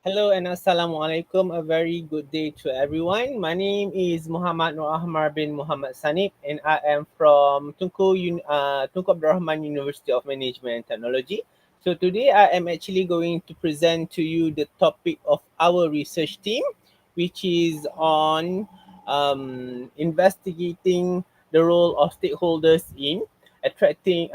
Hello and assalamualaikum. A very good day to everyone. My name is Muhammad Ahmar bin Muhammad Sanip, and I am from Tunku Abdul Rahman University of Management and Technology. So today I am actually going to present to you the topic of our research team, which is on investigating the role of stakeholders in attracting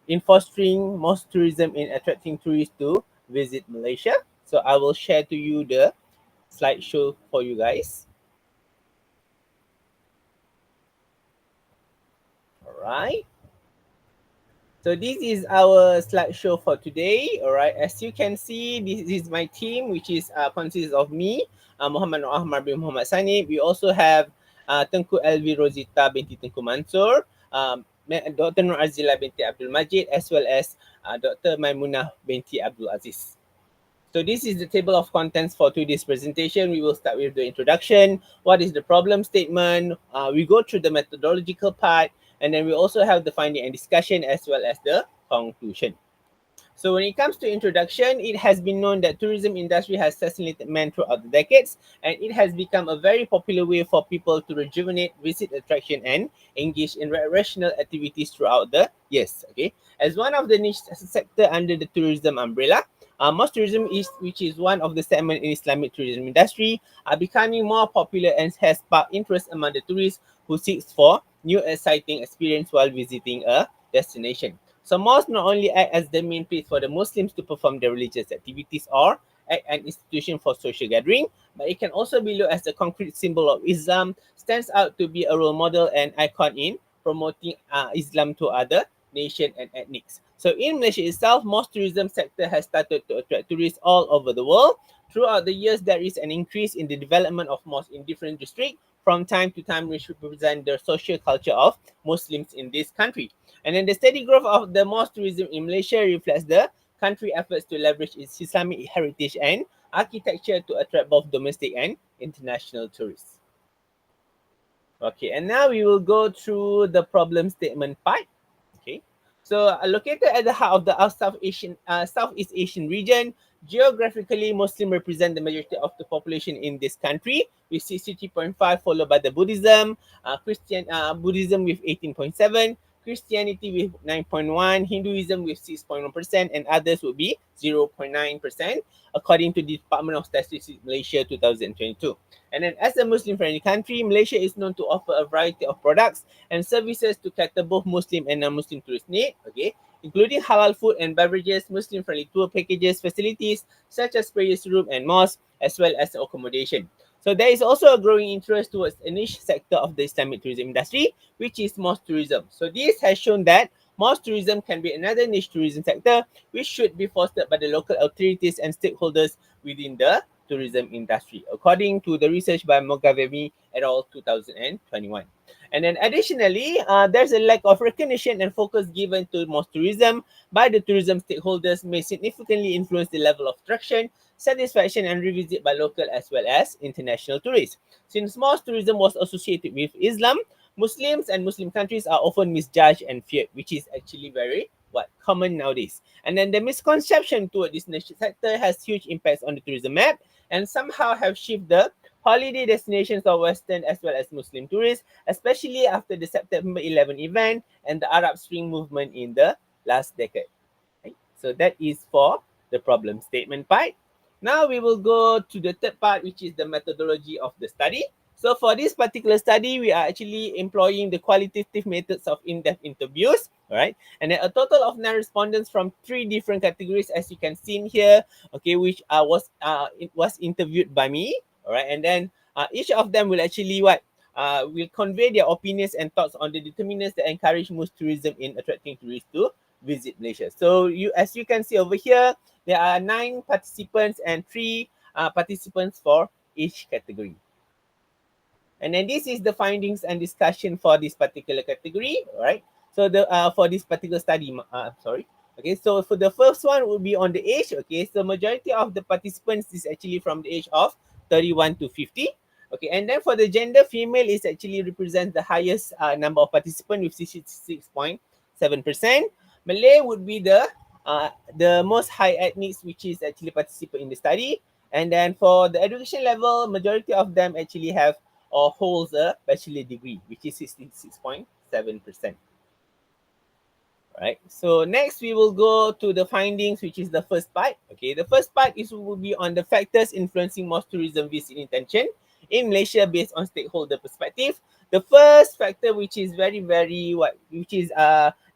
in fostering most tourism in attracting tourists to visit Malaysia. So I will share to you the slideshow for you guys. All right. So this is our slideshow for today. All right. As you can see, this is my team, which is consists of me, Muhammad Ahmar bin Muhammad Sanip. We also have Tunku Elvi Rosita binti Tunku Mansur, Dr. Nur Azila binti Abdul Majid, as well as Dr. Maimunah binti Abdul Aziz. So this is the table of contents for today's presentation. We will start with the introduction. What is the problem statement? We go through the methodological part, and then we also have the finding and discussion as well as the conclusion. So when it comes to introduction, it has been known that tourism industry has fascinated men throughout the decades, and it has become a very popular way for people to rejuvenate, visit attraction, and engage in recreational activities throughout the years. Okay, as one of the niche sector under the tourism umbrella, mosque tourism is, which is one of the segment in Islamic tourism industry, are becoming more popular and has sparked interest among the tourists who seeks for new exciting experience while visiting a destination. So mosques not only act as the main place for the Muslims to perform their religious activities or act an institution for social gathering, but it can also be looked as a concrete symbol of Islam, stands out to be a role model and icon in promoting Islam to other nations and ethnics. So in Malaysia itself, mosque tourism sector has started to attract tourists all over the world. Throughout the years, there is an increase in the development of mosques in different districts from time to time, which represent the social culture of Muslims in this country. And then the steady growth of the mosque tourism in Malaysia reflects the country efforts to leverage its Islamic heritage and architecture to attract both domestic and international tourists. Okay, and now we will go through the problem statement part. Okay, so located at the heart of the Southeast Asian region, geographically, Muslim represent the majority of the population in this country with 63.5, followed by the Buddhism with 18.7, Christianity with 9.1, Hinduism with 6.1%, and others would be 0.9%, according to the Department of Statistics Malaysia 2022. And then as a Muslim-friendly country, Malaysia is known to offer a variety of products and services to cater both Muslim and non-Muslim tourist need, okay, including halal food and beverages, Muslim-friendly tour packages, facilities such as prayers room and mosque, as well as accommodation. So there is also a growing interest towards a niche sector of the Islamic tourism industry, which is mosque tourism. So this has shown that mosque tourism can be another niche tourism sector, which should be fostered by the local authorities and stakeholders within the tourism industry, according to the research by Mogavemi et al. 2021. And then additionally, there's a lack of recognition and focus given to mosque tourism by the tourism stakeholders may significantly influence the level of attraction, satisfaction, and revisit by local as well as international tourists. Since mosque tourism was associated with Islam, Muslims and Muslim countries are often misjudged and feared, which is actually very common nowadays. And then the misconception toward this niche sector has huge impacts on the tourism map and somehow have shifted the holiday destinations of Western as well as Muslim tourists, especially after the September 11 event and the Arab Spring movement in the last decade. Right? So that is for the problem statement part. Now we will go to the third part, which is the methodology of the study. So for this particular study, we are actually employing the qualitative methods of in-depth interviews, all right? And then a total of 9 respondents from 3 different categories, as you can see in here, okay, which it was interviewed by me, all right? And then each of them will actually will convey their opinions and thoughts on the determinants that encourage most tourism in attracting tourists to visit Malaysia. So as you can see over here, there are 9 participants and 3 participants for each category. And then this is the findings and discussion for this particular category, right? So the for this particular study, sorry. Okay, so for the first one will be on the age. Okay, so majority of the participants is actually from the age of 31 to 50. Okay, and then for the gender, female is actually represents the highest number of participants with 66.7%. Malay would be the most high ethnics, which is actually participate in the study. And then for the education level, majority of them actually have or holds a bachelor degree, which is 66.7%. Right. So next we will go to the findings, which is the first part. Okay, the first part is will be on the factors influencing mosque tourism visit intention in Malaysia based on stakeholder perspective. The first factor, which is very which is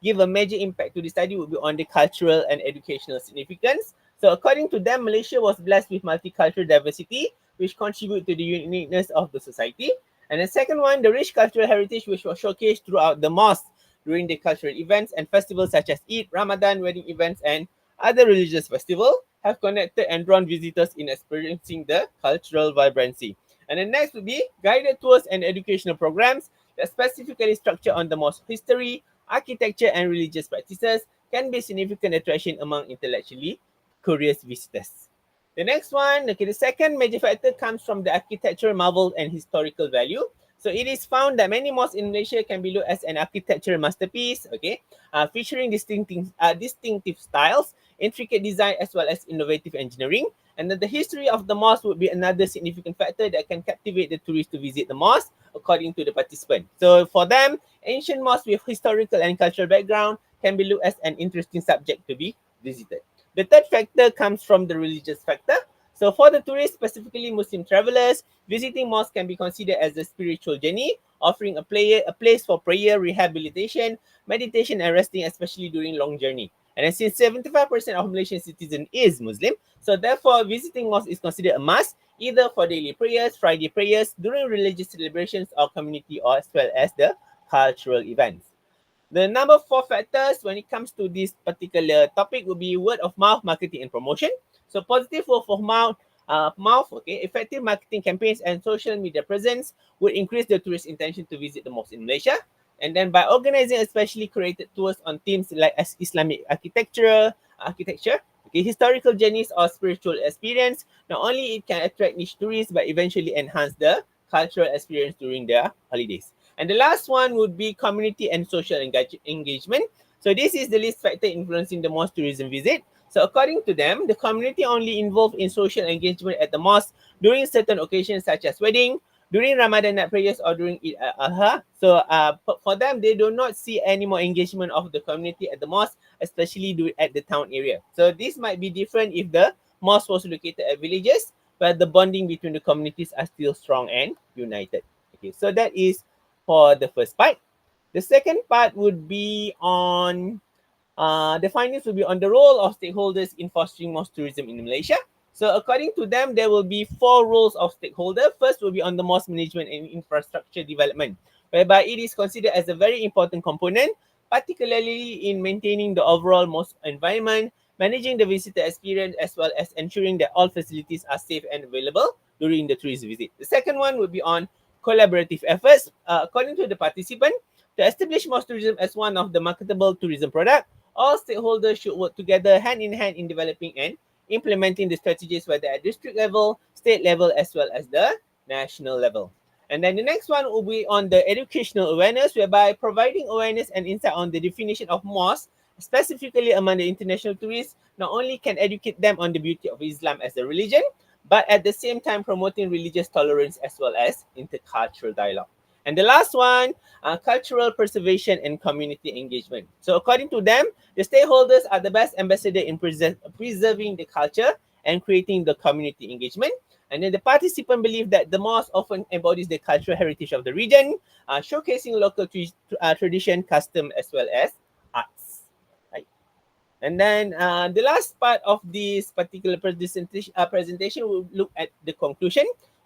give a major impact to the study, would be on the cultural and educational significance. So according to them, Malaysia was blessed with multicultural diversity, which contribute to the uniqueness of the society. And the second one, the rich cultural heritage, which was showcased throughout the mosque during the cultural events and festivals such as Eid, Ramadan, wedding events, and other religious festivals have connected and drawn visitors in experiencing the cultural vibrancy. And the next would be guided tours and educational programs that specifically structure on the mosque history, architecture, and religious practices can be significant attraction among intellectually curious visitors. The next one, okay, the second major factor comes from the architectural marvel and historical value. So it is found that many mosques in Malaysia can be looked as an architectural masterpiece, okay, featuring distinctive styles, intricate design, as well as innovative engineering. And then the history of the mosque would be another significant factor that can captivate the tourists to visit the mosque, according to the participant. So for them, ancient mosques with historical and cultural background can be looked as an interesting subject to be visited. The third factor comes from the religious factor. So for the tourists, specifically Muslim travelers, visiting mosque can be considered as a spiritual journey, offering a place for prayer, rehabilitation, meditation, and resting, especially during long journey. And then since 75% of Malaysian citizens is Muslim, so therefore visiting mosque is considered a must, either for daily prayers, Friday prayers, during religious celebrations or community, or as well as the cultural events. The number four factors when it comes to this particular topic will be word of mouth marketing and promotion. So positive word of mouth, okay, effective marketing campaigns and social media presence would increase the tourist intention to visit the mosque in Malaysia. And then by organizing especially curated tours on themes like as Islamic architecture, okay, historical journeys or spiritual experience, not only it can attract niche tourists but eventually enhance the cultural experience during their holidays. And the last one would be community and social engagement. So this is the least factor influencing the mosque tourism visit. So according to them, the community only involved in social engagement at the mosque during certain occasions such as wedding, during Ramadan night prayers, or during Eid al-Adha. So for them, they do not see any more engagement of the community at the mosque, especially at the town area. So this might be different if the mosque was located at villages, where the bonding between the communities are still strong and united. Okay, so that is for the first part. The second part would be on the findings will be on the role of stakeholders in fostering mosque tourism in Malaysia. So according to them, there will be four roles of stakeholder. First will be on the mosque management and infrastructure development, whereby it is considered as a very important component, particularly in maintaining the overall mosque environment, managing the visitor experience, as well as ensuring that all facilities are safe and available during the tourist visit. The second one will be on collaborative efforts. According to the participant, to establish mosque tourism as one of the marketable tourism product, all stakeholders should work together hand in hand in developing and implementing the strategies whether at district level, state level, as well as the national level. And then the next one will be on the educational awareness, whereby providing awareness and insight on the definition of mosque, specifically among the international tourists, not only can educate them on the beauty of Islam as a religion, but at the same time promoting religious tolerance as well as intercultural dialogue. And the last one, cultural preservation and community engagement. So according to them, the stakeholders are the best ambassador in preserving the culture and creating the community engagement. And then the participant believe that the mosque often embodies the cultural heritage of the region, showcasing local tradition, custom, as well as arts. Right? And then the last part of this particular presentation will look at the conclusion.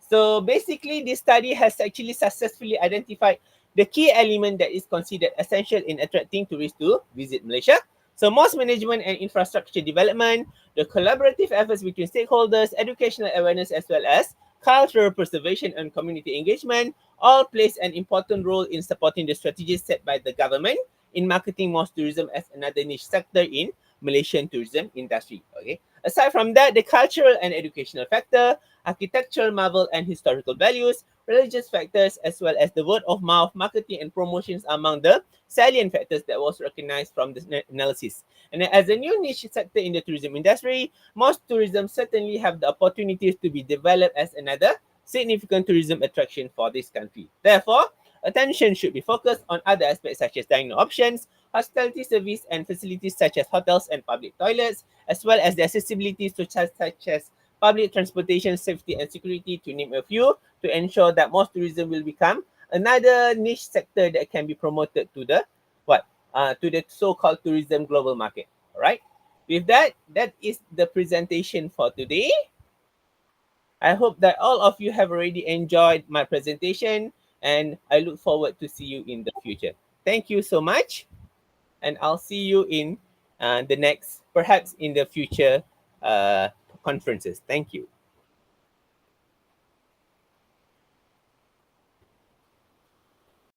So basically, this study has actually successfully identified the key element that is considered essential in attracting tourists to visit Malaysia. So mosque management and infrastructure development, the collaborative efforts between stakeholders, educational awareness, as well as cultural preservation and community engagement all plays an important role in supporting the strategies set by the government in marketing mosque tourism as another niche sector in Malaysian tourism industry. Okay, Aside from that, the cultural and educational factor, architectural marvel and historical values, religious factors, as well as the word of mouth, marketing, and promotions are among the salient factors that was recognized from this analysis. And as a new niche sector in the tourism industry, most tourism certainly have the opportunities to be developed as another significant tourism attraction for this country. Therefore, attention should be focused on other aspects such as dining options, hospitality service, and facilities such as hotels and public toilets, as well as the accessibility such as public transportation, safety, and security, to name a few, to ensure that most tourism will become another niche sector that can be promoted to the what to the so-called tourism global market. All right. With that, that is the presentation for today. I hope that all of you have already enjoyed my presentation, and I look forward to see you in the future. Thank you so much, and I'll see you in the next, perhaps in the future conferences. Thank you.